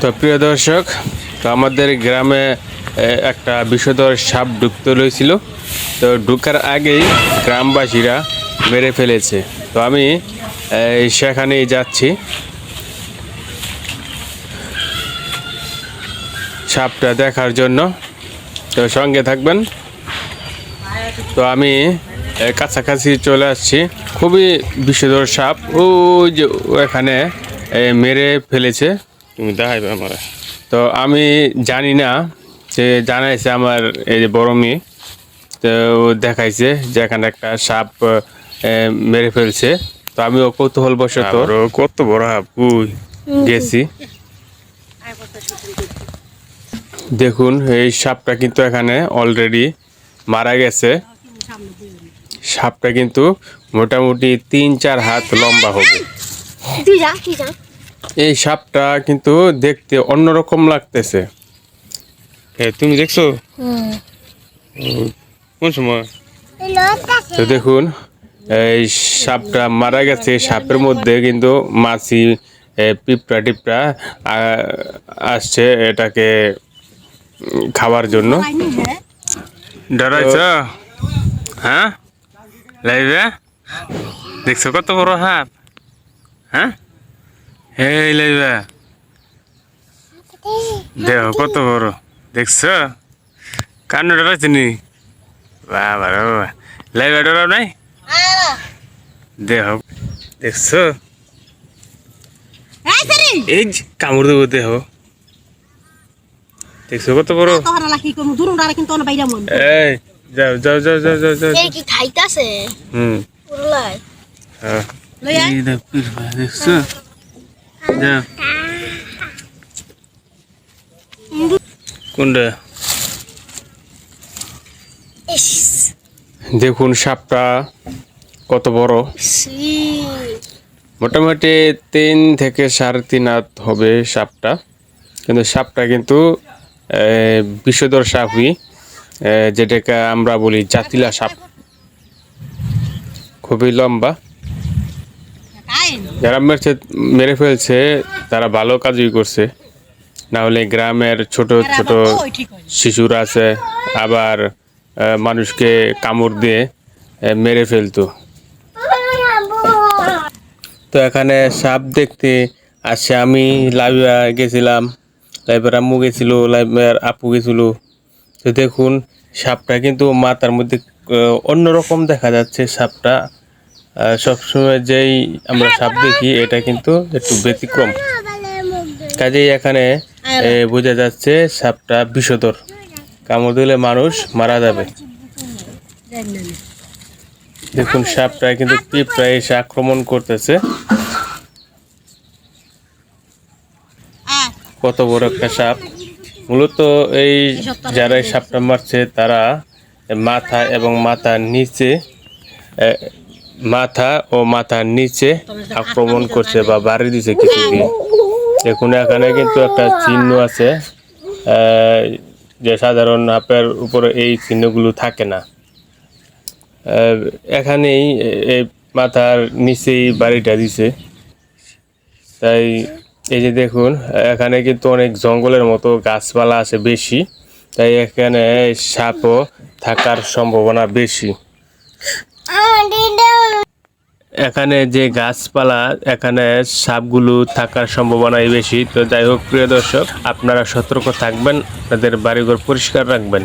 তো প্রিয় দর্শক, তো আমাদের গ্রামে একটা বিষধর সাপ ঢুকতে রয়েছিল। তো ঢুকার আগেই গ্রামবাসীরা মেরে ফেলেছে। তো আমি সেখানেই যাচ্ছি সাপটা দেখার জন্য। তো সঙ্গে থাকবেন। তো আমি কাছাকাছি চলে আসছি। খুবই বিষধর সাপ, ওই যে এখানে মেরে ফেলেছে। তুমি দেখাইবে আমার। তো আমি জানি না, যে জানাইছে আমার এই যে বড় মেয়ে, তো ও দেখাইছে যে এখানে একটা সাপ মেরে ফেলছে। তো আমিও কৌতূহল বশত কত বড় সাপ গেছি। দেখুন এই সাপটা কিন্তু এখানে অলরেডি মারা গেছে। সাপটা কিন্তু মোটামুটি 3-4 হাত লম্বা হবে। এই সাপটা কিন্তু দেখতে অন্যরকম লাগতেছে। তুমি দেখছো কোন সময়? তো দেখুন এই সাপটা মারা গেছে। সাপের মধ্যে কিন্তু মাছি, পিঁপড়া টিপড়া আসছে এটাকে খাওয়ার জন্য। ডরাইছ? হ্যাঁ, লাইভে দেখছো কত বড় সাপ? হ্যাঁ, এই লাইভে দেখো কত বড়, দেখছো? কান্না ডরাইছে নি? বাবা রে বাবা, লাইভে ডরাও নাই? দেখো, দেখছো? এই কামড় দেবো, দেখো দেখছো কত বড়? এই যাও যাও যাও যাও যাও যাও। এই কি খাইতাছে? পুরলাই হ্যাঁ, এই দেখছো? যাও কোনটা? ইস দেখুন সাপটা কত বড়। মোটামুটি 3 থেকে 3.5 হাত হবে সাপটা। কিন্তু সাপটা কিন্তু বিষধর সাপই, যেটাকে আমরা বলি জাতিলা সাপ। খুবই লম্বা। যারা মেরে ফেলছে তারা ভালো কাজই করছে। না হলে গ্রামের ছোট ছোট শিশুরা আছে, আবার মানুষকে কামড় দিয়ে মেরে ফেলতো। তো এখানে সাপ দেখতে আসছে। আমি লাইভে গেছিলাম, লাইভের আম্মু গেছিল, লাইভের আপু গেছিল। তো দেখুন সাপটা কিন্তু মাথার মধ্যে অন্যরকম দেখা যাচ্ছে। সাপটা সবসময় যেই আমরা সাপ দেখি, এটা কিন্তু একটু ব্যতিক্রম। কাজেই এখানে বোঝা যাচ্ছে সাপটা বিষধর, কামড় দিলে মানুষ মারা যাবে। দেখুন সাপটা কিন্তু পিঁপড়া এসে আক্রমণ করতেছে। কত বড় একটা সাপ! মূলত এই যারা এই সাপটা মারছে তারা মাথা এবং মাথার নিচে, মাথা ও মাথার নিচে আক্রমণ করছে বা বাড়ি দিছে কিছু দিয়ে। দেখুন এখানে কিন্তু একটা চিহ্ন আছে, যে সাধারণ সাপের উপরে এই চিহ্নগুলো থাকে না। এখানেই এই মাথার নিচেই বাড়িটা দিছে। তাই এই যে দেখুন এখানে কিন্তু অনেক জঙ্গলের মতো গাছপালা আছে বেশি, তাই এখানে সাপও থাকার সম্ভাবনা বেশি। এখানে যে গাছপালা, এখানে সাপগুলো থাকার সম্ভাবনাই বেশি। তো যাই হোক প্রিয় দর্শক, আপনারা সতর্ক থাকবেন, আপনাদের বাড়িঘর পরিষ্কার রাখবেন।